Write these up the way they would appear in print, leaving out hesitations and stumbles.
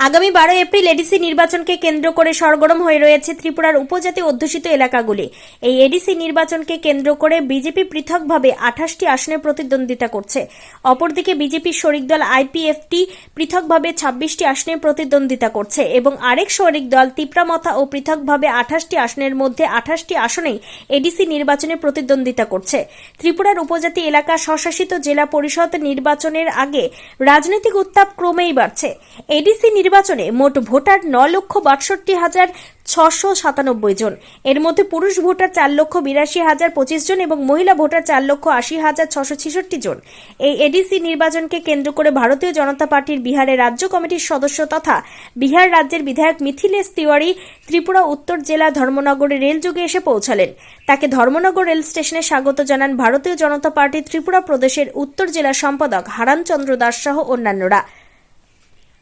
আগামী 12 April ADC নির্বাচনকে কেন্দ্র করে সরগরম হয়ে রয়েছে ত্রিপুরার উপজাতি অধ্যুষিত এলাকাগুলি। এই এডিসি নির্বাচনকে কেন্দ্র করে বিজেপি পৃথকভাবে 28টি আসনে প্রতিদ্বন্দ্বিতা করছে। অপরদিকে বিজেপির শরিক দল আইপিএফটি পৃথকভাবে 26টি আসনে প্রতিদ্বন্দ্বিতা করছে এবং আরেক শরিক দল তিপ্রামথা ও পৃথকভাবে 28টি আসনের মধ্যে 28টি আসনেই এডিসি নির্বাচনে প্রতিদ্বন্দ্বিতা করছে। ত্রিপুরার উপজাতি এলাকা স্বশাসিত জেলা পরিষদ নির্বাচনের আগে রাজনৈতিক উত্তাপ ক্রমেই বাড়ছে। এডিসি নির্বাচনে মোট ভোটার 9,62,697 জন। এর মধ্যে পুরুষ ভোটার 4,82,025 জন এবং মহিলা ভোটার 4,80,666 জন। এই এডিসি নির্বাচনকে কেন্দ্র করে ভারতীয় জনতা পার্টির বিহারের রাজ্য কমিটির সদস্য তথা বিহার রাজ্যের বিধায়ক মিথিলেশ তিওয়ারি ত্রিপুরা উত্তর জেলা ধর্মনগরে রেলযোগে এসে পৌঁছালেন। তাকে ধর্মনগর রেল স্টেশনে স্বাগত জানান ভারতীয় জনতা পার্টি ত্রিপুরা প্রদেশের উত্তর জেলা সম্পাদক হারান চন্দ্র দাস সহ অন্যান্যরা।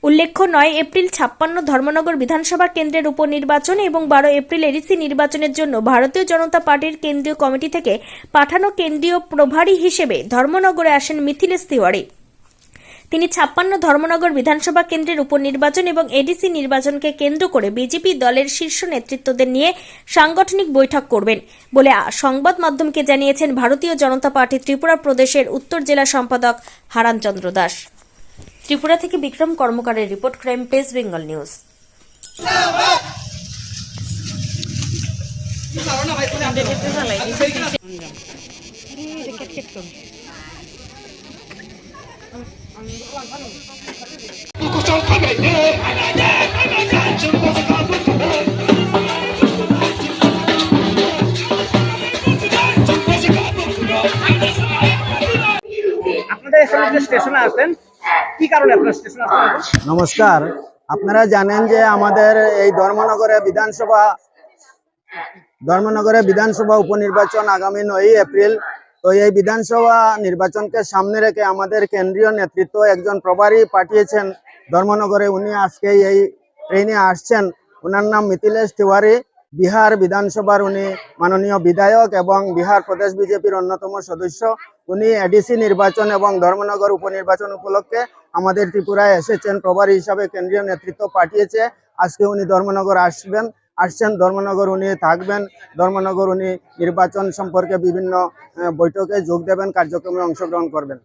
উল্লেখ্য 9 এপ্রিল 56 ধর্মনগর বিধানসভা কেন্দ্রের উপনির্বাচন এবং 12 এপ্রিল এডিসি নির্বাচনের জন্য ভারতীয় জনতা পার্টির কেন্দ্রীয় কমিটি থেকে পাঠানো কেন্দ্রীয় প্রভারী হিসেবে ধর্মনগরে আসেন মিথিলেশ তিওয়ারি। তিনি 56 ধর্মনগর বিধানসভা কেন্দ্রের উপনির্বাচন এবং এডিসি নির্বাচনকে কেন্দ্র করে বিজেপি দলের শীর্ষ নেতৃত্বদের নিয়ে সাংগঠনিক বৈঠক করবেন বলে সংবাদ মাধ্যমকে জানিয়েছেন ভারতীয় জনতা পার্টি ত্রিপুরা প্রদেশের উত্তর জেলা সম্পাদক হারান চন্দ্র দাস। ত্রিপুরা থেকে বিক্রম কর্মকারের report, crime press Bengal news. নমস্কার, আপনারা জানেন যে আমাদের এই ধর্মনগরে বিধানসভা উপনির্বাচন আগামী 9 এপ্রিল। তো এই বিধানসভা নির্বাচনকে সামনে রেখে আমাদের কেন্দ্রীয় নেতৃত্ব একজন প্রভারী পাঠিয়েছেন ধর্মনগরে। উনি আজকে এই ট্রেনে আসছেন। ওনার নাম মিথিলেশ তিওয়ারি। বিহার বিধানসভার উনি মাননীয় বিধায়ক এবং বিহার প্রদেশ বিজেপির অন্যতম সদস্য। উনি এডিসি নির্বাচন এবং ধর্মনগর উপনির্বাচন উপলক্ষে আমাদের ত্রিপুরায় এসেছেন। প্রভারী হিসাবে কেন্দ্রীয় নেতৃত্ব পাঠিয়েছে। আজকে উনি ধর্মনগর আসছেন। ধর্মনগর উনি থাকবেন। ধর্মনগর উনি নির্বাচন সম্পর্কে বিভিন্ন বৈঠকে যোগ দেবেন, কার্যক্রমে অংশগ্রহণ করবেন।